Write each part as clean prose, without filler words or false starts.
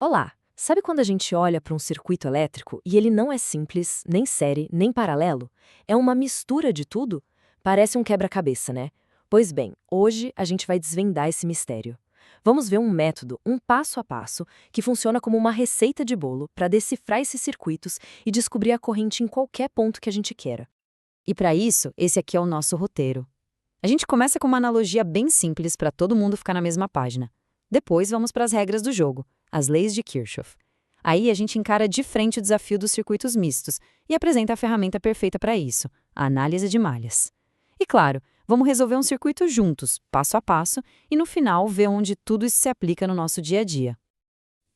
Olá! Sabe quando a gente olha para um circuito elétrico e ele não é simples, nem série, nem paralelo? É uma mistura de tudo? Parece um quebra-cabeça, né? Pois bem, hoje a gente vai desvendar esse mistério. Vamos ver um método, um passo a passo, que funciona como uma receita de bolo para decifrar esses circuitos e descobrir a corrente em qualquer ponto que a gente queira. E para isso, esse aqui é o nosso roteiro. A gente começa com uma analogia bem simples para todo mundo ficar na mesma página. Depois vamos para as regras do jogo, as leis de Kirchhoff. Aí a gente encara de frente o desafio dos circuitos mistos e apresenta a ferramenta perfeita para isso, a análise de malhas. E claro, vamos resolver um circuito juntos, passo a passo, e no final ver onde tudo isso se aplica no nosso dia a dia.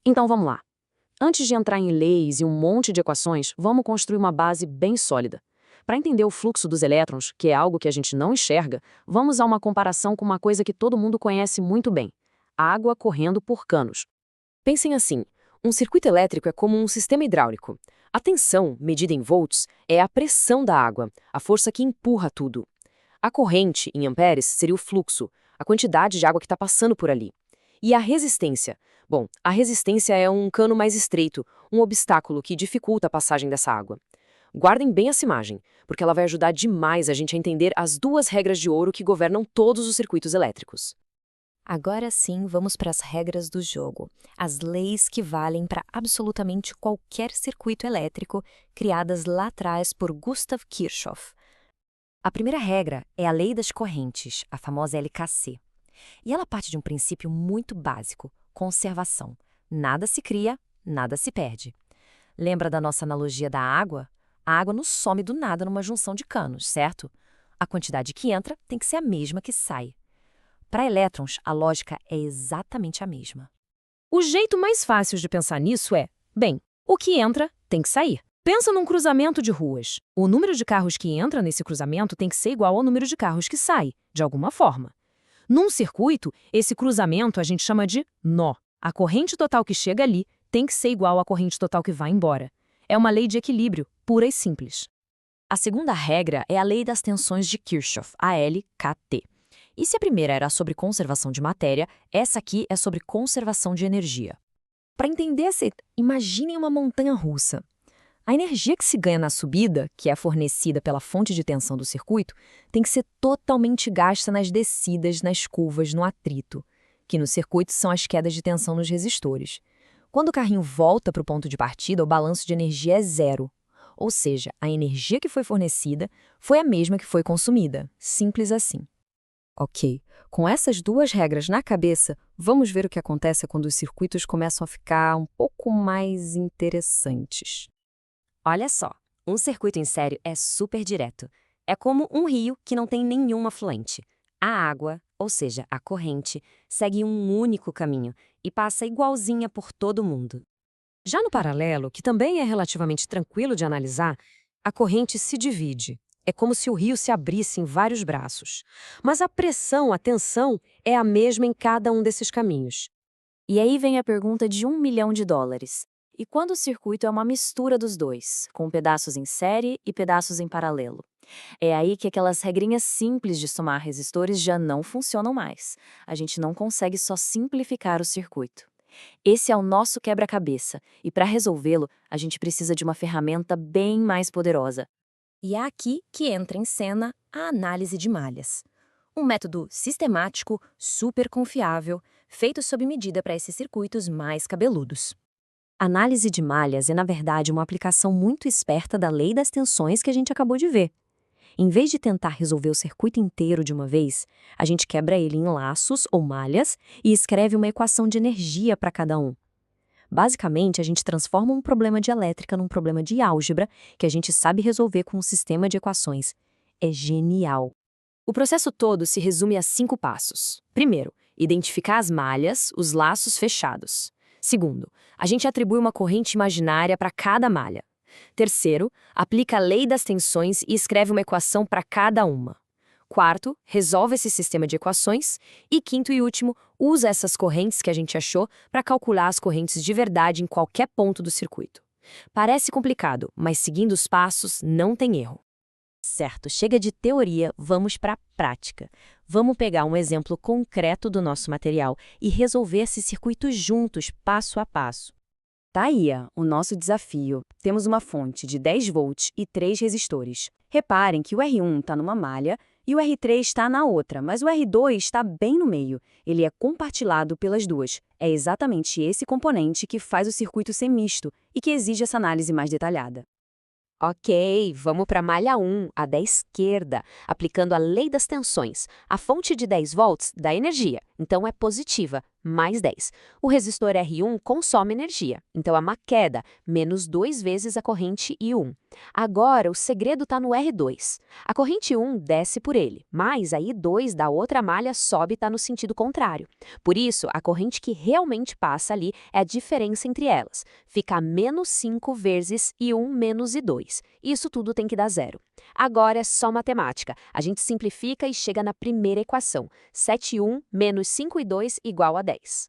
Então vamos lá. Antes de entrar em leis e um monte de equações, vamos construir uma base bem sólida. Para entender o fluxo dos elétrons, que é algo que a gente não enxerga, vamos a uma comparação com uma coisa que todo mundo conhece muito bem: água correndo por canos. Pensem assim, um circuito elétrico é como um sistema hidráulico. A tensão, medida em volts, é a pressão da água, a força que empurra tudo. A corrente, em amperes, seria o fluxo, a quantidade de água que está passando por ali. E a resistência? Bom, a resistência é um cano mais estreito, um obstáculo que dificulta a passagem dessa água. Guardem bem essa imagem, porque ela vai ajudar demais a gente a entender as duas regras de ouro que governam todos os circuitos elétricos. Agora sim, vamos para as regras do jogo, as leis que valem para absolutamente qualquer circuito elétrico criadas lá atrás por Gustav Kirchhoff. A primeira regra é a lei das correntes, a famosa LKC. E ela parte de um princípio muito básico: conservação. Nada se cria, nada se perde. Lembra da nossa analogia da água? A água não some do nada numa junção de canos, certo? A quantidade que entra tem que ser a mesma que sai. Para elétrons, a lógica é exatamente a mesma. O jeito mais fácil de pensar nisso é, bem, o que entra tem que sair. Pensa num cruzamento de ruas. O número de carros que entra nesse cruzamento tem que ser igual ao número de carros que sai, de alguma forma. Num circuito, esse cruzamento a gente chama de nó. A corrente total que chega ali tem que ser igual à corrente total que vai embora. É uma lei de equilíbrio, pura e simples. A segunda regra é a lei das tensões de Kirchhoff, a LKT. E se a primeira era sobre conservação de matéria, essa aqui é sobre conservação de energia. Para entender essa, imaginem uma montanha-russa. A energia que se ganha na subida, que é fornecida pela fonte de tensão do circuito, tem que ser totalmente gasta nas descidas, nas curvas, no atrito, que no circuito são as quedas de tensão nos resistores. Quando o carrinho volta para o ponto de partida, o balanço de energia é zero. Ou seja, a energia que foi fornecida foi a mesma que foi consumida. Simples assim. Ok, com essas duas regras na cabeça, vamos ver o que acontece quando os circuitos começam a ficar um pouco mais interessantes. Olha só, um circuito em série é super direto. É como um rio que não tem nenhum afluente. A água, ou seja, a corrente, segue um único caminho e passa igualzinha por todo mundo. Já no paralelo, que também é relativamente tranquilo de analisar, a corrente se divide. É como se o rio se abrisse em vários braços. Mas a pressão, a tensão, é a mesma em cada um desses caminhos. E aí vem a pergunta de $1 milhão. E quando o circuito é uma mistura dos dois, com pedaços em série e pedaços em paralelo? É aí que aquelas regrinhas simples de somar resistores já não funcionam mais. A gente não consegue só simplificar o circuito. Esse é o nosso quebra-cabeça, e para resolvê-lo, a gente precisa de uma ferramenta bem mais poderosa. E é aqui que entra em cena a análise de malhas. Um método sistemático, super confiável, feito sob medida para esses circuitos mais cabeludos. Análise de malhas é, na verdade, uma aplicação muito esperta da lei das tensões que a gente acabou de ver. Em vez de tentar resolver o circuito inteiro de uma vez, a gente quebra ele em laços ou malhas e escreve uma equação de energia para cada um. Basicamente, a gente transforma um problema de elétrica num problema de álgebra que a gente sabe resolver com um sistema de equações. É genial! O processo todo se resume a 5 passos. Primeiro, identificar as malhas, os laços fechados. Segundo, a gente atribui uma corrente imaginária para cada malha. Terceiro, aplica a lei das tensões e escreve uma equação para cada uma. Quarto, resolve esse sistema de equações. E quinto e último, usa essas correntes que a gente achou para calcular as correntes de verdade em qualquer ponto do circuito. Parece complicado, mas seguindo os passos, não tem erro. Certo, chega de teoria, vamos para a prática. Vamos pegar um exemplo concreto do nosso material e resolver esse circuito juntos, passo a passo. Tá aí, o nosso desafio. Temos uma fonte de 10 volts e 3 resistores. Reparem que o R1 está numa malha e o R3 está na outra, mas o R2 está bem no meio. Ele é compartilhado pelas duas. É exatamente esse componente que faz o circuito ser misto e que exige essa análise mais detalhada. Ok, vamos para a malha 1, a da esquerda, aplicando a lei das tensões. A fonte de 10 volts dá energia, então é positiva, mais 10. O resistor R1 consome energia, então é uma queda, menos 2 vezes a corrente I1. Agora, o segredo está no R2. A corrente 1 desce por ele, mas a I2 da outra malha sobe e está no sentido contrário. Por isso, a corrente que realmente passa ali é a diferença entre elas. Fica menos 5 vezes I1 menos I2. Isso tudo tem que dar zero. Agora é só matemática. A gente simplifica e chega na primeira equação. 7,1 menos 5,2 igual a 10.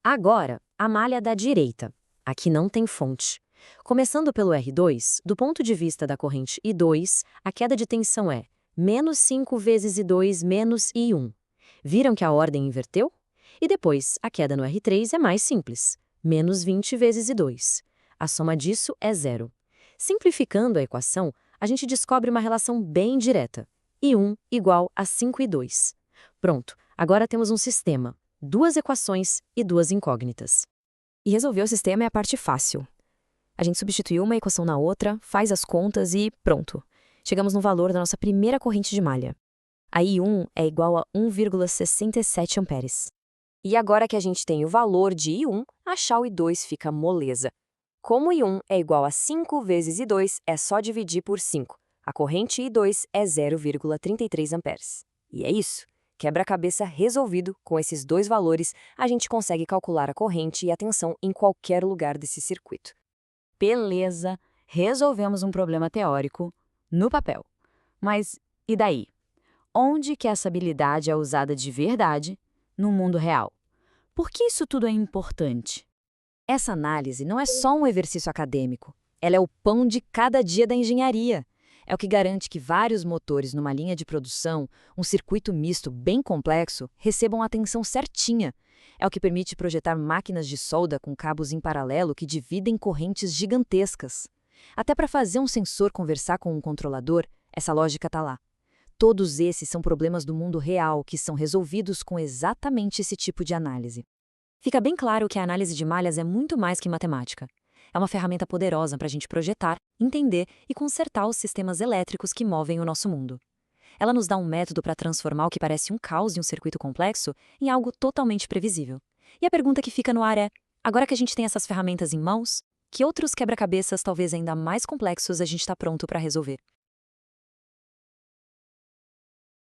Agora, a malha da direita. Aqui não tem fonte. Começando pelo R2, do ponto de vista da corrente I2, a queda de tensão é menos 5 vezes I2 menos I1. Viram que a ordem inverteu? E depois, a queda no R3 é mais simples. Menos 20 vezes I2. A soma disso é zero. Simplificando a equação, a gente descobre uma relação bem direta. I1 igual a 5I2. Pronto, agora temos um sistema, duas equações e duas incógnitas. E resolver o sistema é a parte fácil. A gente substituiu uma equação na outra, faz as contas e pronto. Chegamos no valor da nossa primeira corrente de malha. A I1 é igual a 1,67 amperes. E agora que a gente tem o valor de I1, achar o I2 fica moleza. Como I1 é igual a 5 vezes I2, é só dividir por 5. A corrente I2 é 0,33 amperes. E é isso. Quebra-cabeça resolvido, com esses dois valores, a gente consegue calcular a corrente e a tensão em qualquer lugar desse circuito. Beleza, resolvemos um problema teórico no papel. Mas e daí? Onde que essa habilidade é usada de verdade no mundo real? Por que isso tudo é importante? Essa análise não é só um exercício acadêmico, ela é o pão de cada dia da engenharia. É o que garante que vários motores numa linha de produção, um circuito misto bem complexo, recebam a tensão certinha. É o que permite projetar máquinas de solda com cabos em paralelo que dividem correntes gigantescas. Até para fazer um sensor conversar com um controlador, essa lógica está lá. Todos esses são problemas do mundo real que são resolvidos com exatamente esse tipo de análise. Fica bem claro que a análise de malhas é muito mais que matemática. É uma ferramenta poderosa para a gente projetar, entender e consertar os sistemas elétricos que movem o nosso mundo. Ela nos dá um método para transformar o que parece um caos de um circuito complexo em algo totalmente previsível. E a pergunta que fica no ar é, agora que a gente tem essas ferramentas em mãos, que outros quebra-cabeças talvez ainda mais complexos a gente está pronto para resolver?